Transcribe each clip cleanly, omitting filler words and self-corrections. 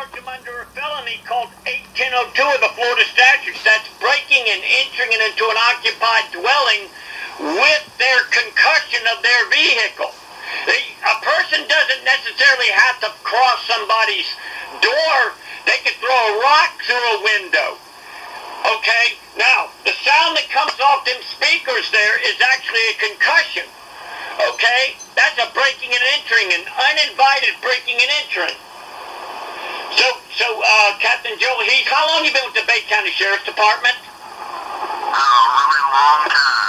charge him under a felony called 81002 of the Florida statutes. That's breaking and entering into an occupied dwelling with their concussion of their vehicle. A person doesn't necessarily have to cross somebody's door. They could throw a rock through a window. Okay? Now, the sound that comes off them speakers there is actually a concussion. Okay? That's a breaking and entering, an uninvited breaking and entering. So, Captain Joe Heath, how long you been with the Bay County Sheriff's Department?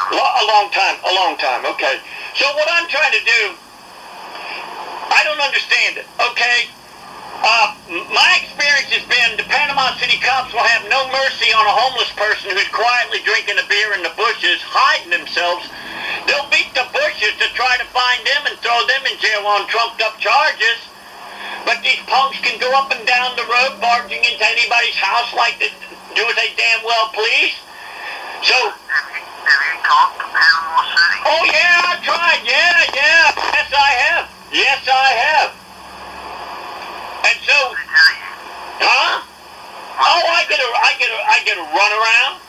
Really long time. A long time, okay. So what I'm trying to do, I don't understand it, okay? My experience has been the Panama City cops will have no mercy on a homeless person who's quietly drinking a beer in the bushes, hiding themselves. They'll beat the bushes to try to find them and throw them in jail on trumped up charges. But these punks can go up and down the road barging into anybody's house like they do as they damn well please. So, have you talked to Panama City? Oh yeah, I tried. Yeah. Yes, I have. And so, What did they tell you? huh? Oh, I get a run around.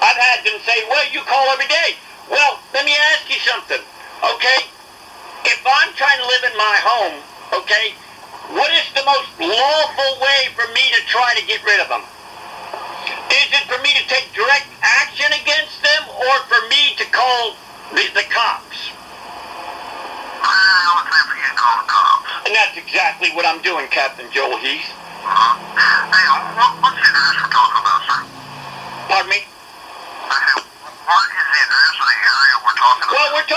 I've had them say, well, you call every day. Well, let me ask you something, okay? If I'm trying to live in my home, okay, what is the most lawful way for me to try to get rid of them? Is it for me to take direct action against them or for me to call the cops? I would say for you to call the cops. And that's exactly what I'm doing, Captain Joel Heath. Hey, what's the address we're talking about, sir? Pardon me? I said, what is the address of the area we're talking about? Well, we're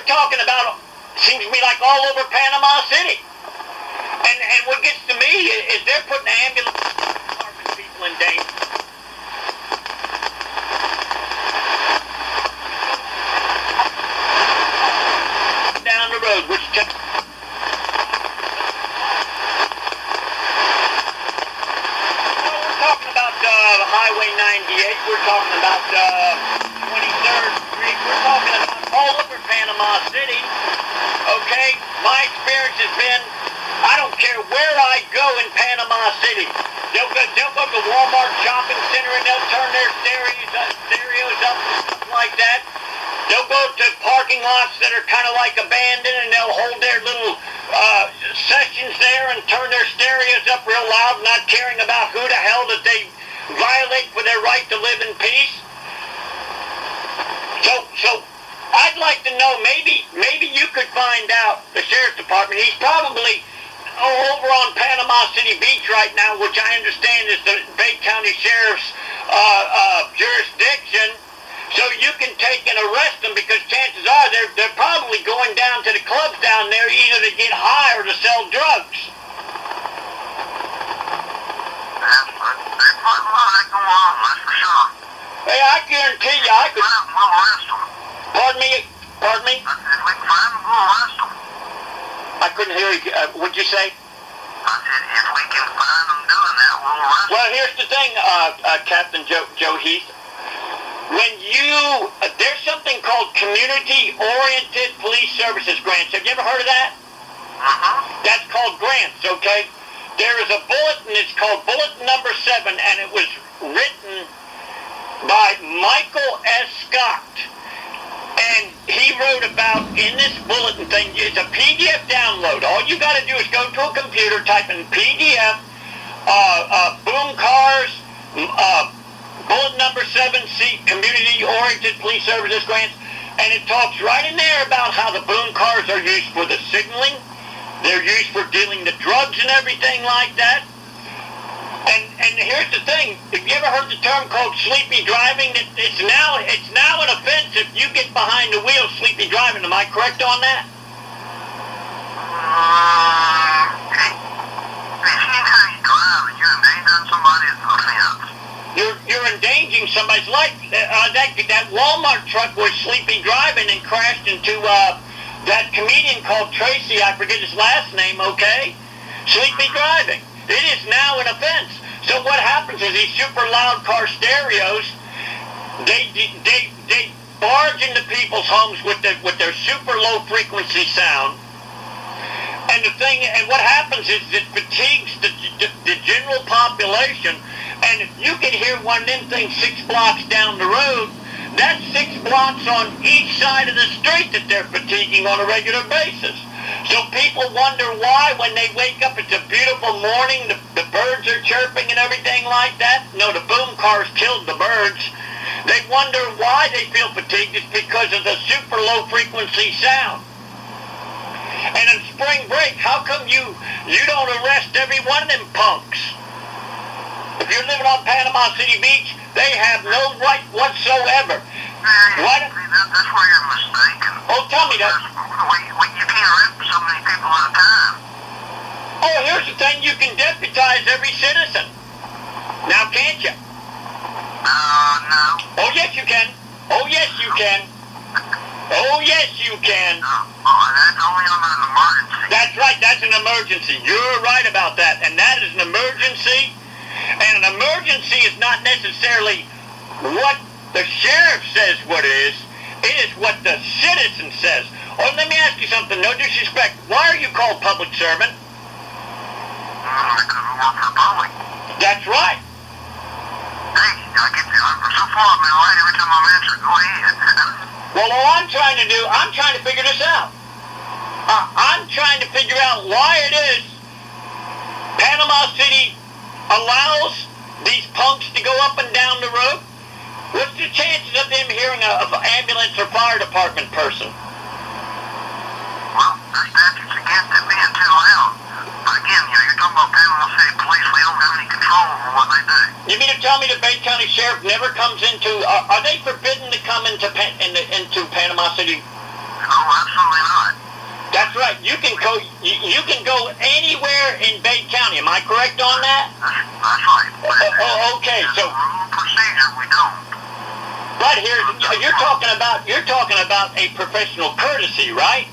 talking about, seems to me like all over Panama City. And what gets to me is they're putting ambulance people in danger. Down the road, which took... we're talking about Highway 98. We're talking about 23rd Street. We're talking about all over Panama City. Okay? My experience has been, I don't care where I go in Panama City. They'll go to Walmart shopping center and they'll turn their stereos up and stuff like that. They'll go to parking lots that are kind of like abandoned and they'll hold their little sessions there and turn their stereos up real loud, not caring about who the hell that they violate for their right to live in peace. So I'd like to know, maybe you could find out, the Sheriff's Department, he's probably over on Panama City Beach right now, which I understand is the Bay County Sheriff's jurisdiction. So you can take and arrest them because chances are they're probably going down to the clubs down there either to get high or to sell drugs. They put a lot going on, that's for sure. Hey, I guarantee you I could... We'll arrest them. Pardon me? If we can find them, we'll arrest them. I couldn't hear you. What'd you say? I said, if we can find them doing that, we'll arrest them. Well, here's the thing, Captain Joe Heath. When there's something called community-oriented police services grants. Have you ever heard of that? That's called grants, okay? There is a bulletin, it's called Bulletin Number 7, and it was written by Michael S. Scott. And he wrote about, in this bulletin thing, it's a PDF download. All you got to do is go to a computer, type in PDF, boom cars, Bulletin Number 7C, community-oriented police services grants, and it talks right in there about how the boom cars are used for the signaling. They're used for dealing the drugs and everything like that. And here's the thing: have you ever heard the term called sleepy driving? It's now an offense if you get behind the wheel sleepy driving. Am I correct on that? Anytime you drive and you're endangering somebody's offense. You're endangering somebody's life. That Walmart truck was sleepy driving and crashed into that comedian called Tracy. I forget his last name. Okay, sleepy driving. It is now an offense. So what happens is these super loud car stereos, they barge into people's homes with their super low frequency sound, and And the thing, and what happens is it fatigues the general population. And if you can hear one of them things 6 blocks down the road, that's 6 blocks on each side of the street that they're fatiguing on a regular basis. So people wonder why when they wake up, it's a beautiful morning, the birds are chirping and everything like that. No, the boom cars killed the birds. They wonder why they feel fatigued. It's because of the super low frequency sound. And in spring break, how come you don't arrest every one of them punks? If you're living on Panama City Beach, they have no right whatsoever. Why don't... That's where you're mistaken. Oh, tell me that. You can't arrest so many people at a time. Oh, here's the thing. You can deputize every citizen. Now, can't you? No. Oh, yes, you can. Oh, yes, you can. Oh, yes, you can. That's only on an emergency. That's right. That's an emergency. You're right about that. And that is an emergency. And an emergency is not necessarily what the sheriff says what it is. It is what the citizen says. Oh, let me ask you something. No disrespect. Why are you called public servant? Because we work for the public. That's right. Hey, I get you. So far, I've been right every time I'm answering. Go ahead. Well, all I'm trying to do, I'm trying to figure this out. I'm trying to figure out why it is Panama City allows these punks to go up and down the road. What's the chances of them hearing an ambulance or fire department person? Well, the statutes against it being too loud. But again, you're talking about Panama City Police. We don't have any control over what they do. You mean to tell me the Bay County Sheriff never comes into... Are they forbidden to come into Panama City? Oh, absolutely not. That's right. You can go anywhere in Bay County. Am I correct on that? That's right. Okay. So rule of procedure, we don't. right here, you're talking about a professional courtesy, right?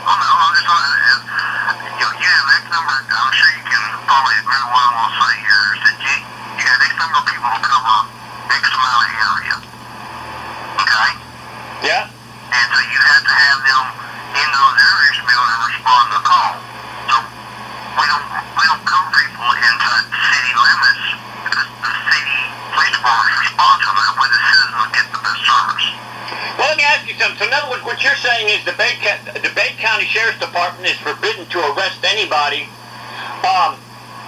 Oh, no, I'm just saying, you have X number, I'm sure you can probably agree with what I'm going to say here, is that you have X number of people to cover X amount of area. Okay? Yeah. And so you have to have them in those areas to be able to respond to the call. So we don't cover people inside the city limits because the city police department is responsible. That way the citizens get the best service. Well, let me ask you something. So in other words, what you're saying is the Bay County Sheriff's Department is forbidden to arrest anybody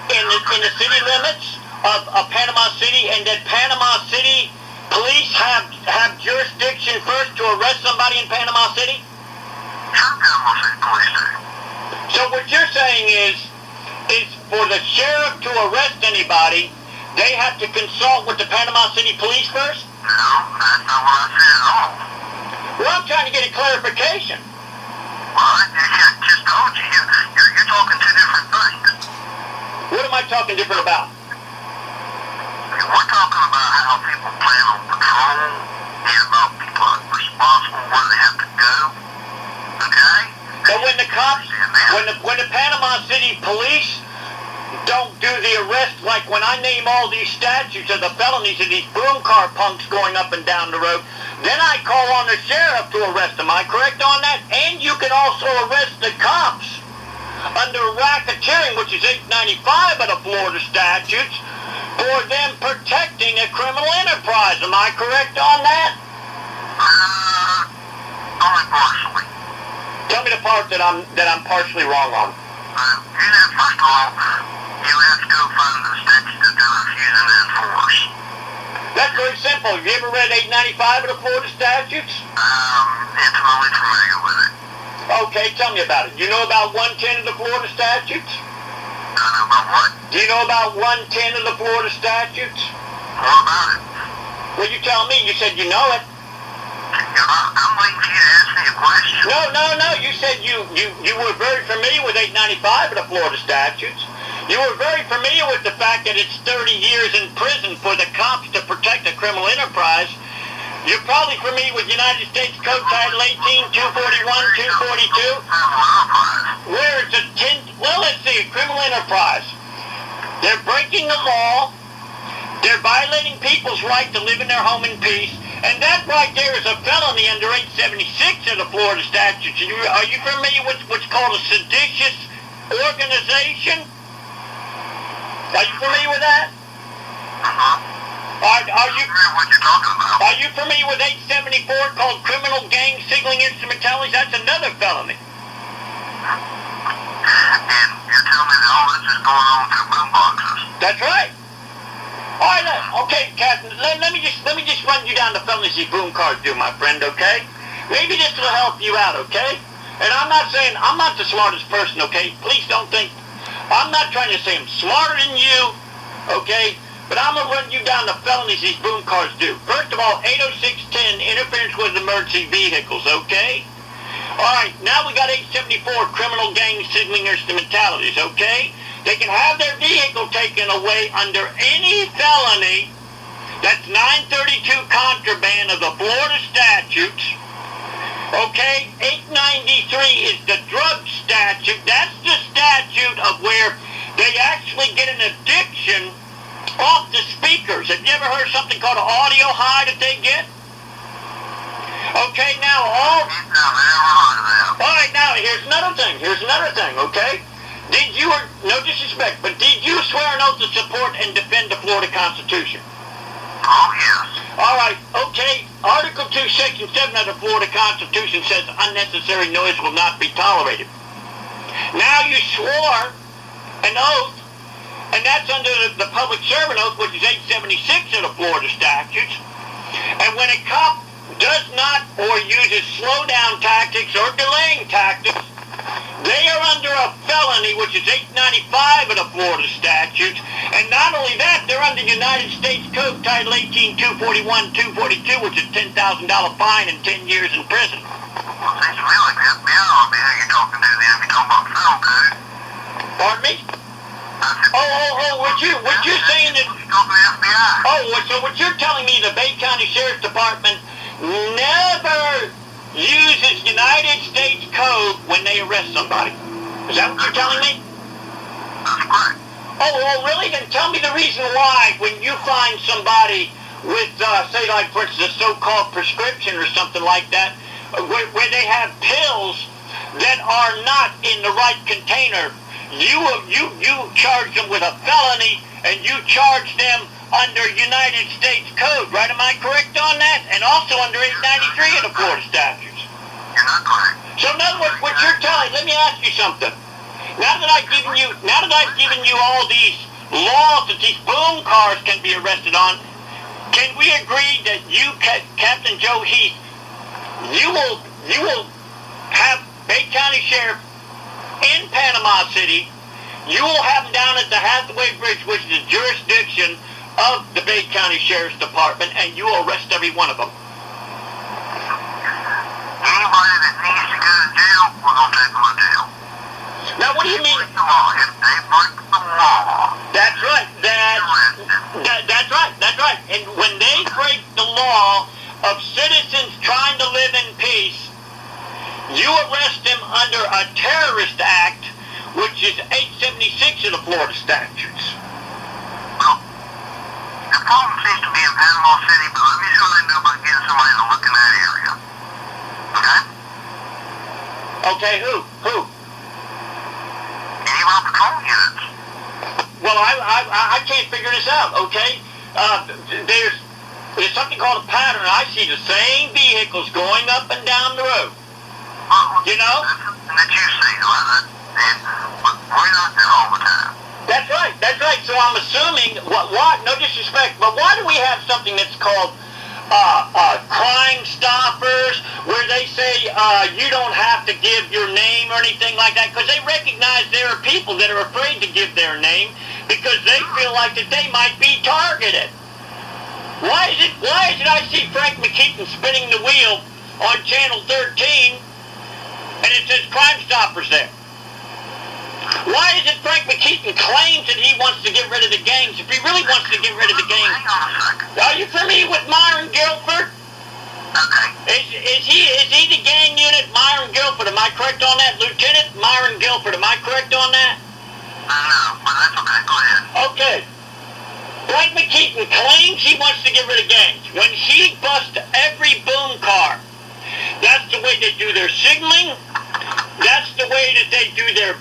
in the city limits of Panama City, and that Panama City police have jurisdiction first to arrest somebody in Panama City? Sure, Panama City Police do. So what you're saying is for the sheriff to arrest anybody, they have to consult with the Panama City Police first? No, that's not what I said at all. Well, I'm trying to get a clarification. Well, I just told you, you're talking two different things. What am I talking different about? We're talking about how people plan on patrol and about people responsible where they have to go. Okay? But when the cops, when the Panama City Police don't do the arrest, like when I name all these statutes of the felonies of these boom car punks going up and down the road, then I call on the sheriff to arrest them. Am I correct on that? And you can also arrest the cops under racketeering, which is 895 of the Florida statutes, for them protecting a criminal enterprise. Am I correct on that? Only partially. Tell me the part that I'm partially wrong on. First of all, you have to go find the statute that they're refusing to enforce. That's very simple. Have you ever read 895 of the Florida statutes? Intimately familiar with it. Okay, tell me about it. Do you know about 110 of the Florida statutes? I know about what? Do you know about 110 of the Florida statutes? What about it? Well, you tell me. You said you know it. I'm waiting for you to ask me a question. No. You said you were very familiar with 895 of the Florida statutes. You were very familiar with the fact that it's 30 years in prison for the cops to protect a criminal enterprise. You're probably familiar with United States Code Title 18, 241, 242, where it's let's see, criminal enterprise. They're breaking the law. They're violating people's right to live in their home in peace. And that right there is a felony under 876 of the Florida statutes. Are you familiar with what's called a seditious organization. Are you familiar with that? Are you What you're talking about? are you familiar with 874 called criminal gang signaling instrumentalities? That's another felony. And you're telling me that all this is going on through boomboxes? That's right. All right, okay, Captain. Let me just run you down the felonies these boom cars do, my friend. Okay? Maybe this will help you out. Okay? And I'm not saying I'm not the smartest person. Okay? Please don't think I'm not trying to say I'm smarter than you. Okay? But I'm gonna run you down the felonies these boom cars do. First of all, 80610 interference with emergency vehicles. Okay? All right. Now we got 874 criminal gang signaling instrumentalities. Okay? They can have their vehicle taken away under any felony. That's 932 contraband of the Florida statutes. Okay, 893 is the drug statute. That's the statute of where they actually get an addiction off the speakers. Have you ever heard something called an audio high that they get? Okay, now all right, now here's another thing. Okay? Did you, no disrespect, but did you swear an oath to support and defend the Florida Constitution? Oh, yes. All right, okay. Article 2, Section 7 of the Florida Constitution says unnecessary noise will not be tolerated. Now you swore an oath, and that's under the public servant oath, which is 876 of the Florida statutes. And when a cop does not or uses slow-down tactics or delaying tactics, they are under a felony, which is 895 of the Florida statutes. And not only that, they're under United States Code Title 18, 241, 242, which is $10,000 fine and 10 years in prison. Well, seems to me like the FBI ought to be who you're talking to then if you're talking about federal code. Pardon me? What you're saying that... You're talking to the FBI. So what you're telling me, the Bay County Sheriff's Department never uses United States Code when they arrest somebody. Is that what you're telling me? That's correct. Oh, really? Then tell me the reason why when you find somebody with, say, like, for instance, a so-called prescription or something like that, where they have pills that are not in the right container, you charge them with a felony and you charge them under United States Code, right? Am I correct on that? And also under 893 of the Florida statutes. You're not correct. So in other words, what you're telling, let me ask you something. Now that I've given you all these laws that these boom cars can be arrested on, can we agree that you, Captain Joe Heath, you will have Bay County Sheriff in Panama City, you will have them down at the Hathaway Bridge, which is the jurisdiction of the Bay County Sheriff's Department, and you will arrest every one of them. Anybody that needs to go to jail, we're going to take them to jail. Now, what do you mean? If they break the law, That's right. That's right. And when they break the law of citizens trying to live in peace, you arrest them under a terrorist act, which is 876 of the Florida statutes. the problem seems to be in Panama City, but let me see what I can do about getting somebody to look in that area. Okay? Okay, who? Any of our patrol units. Well, I can't figure this out, okay? There's something called a pattern. I see the same vehicles going up and down the road. You know? That's something that you see, and we're not there all the time. That's right. So I'm assuming, no disrespect, but why do we have something that's called Crime Stoppers, where they say you don't have to give your name or anything like that, because they recognize there are people that are afraid to give their name because they feel like that they might be targeted. Why is it I see Frank McKeaton spinning the wheel on Channel 13 and it says Crime Stoppers there? Why is it Frank McKeaton claims that he wants to get rid of the gangs if he really wants to get rid of the gangs? Hang on a second. Are you familiar with Myron Guilford? Okay. Is he the gang unit, Myron Guilford? Am I correct on that? Lieutenant Myron Guilford, am I correct on that? No, but that's okay. Go ahead. Okay. Frank McKeaton claims he wants to get rid of gangs. When he busts every boom car, that's the way they do their signaling. That's the way that they do their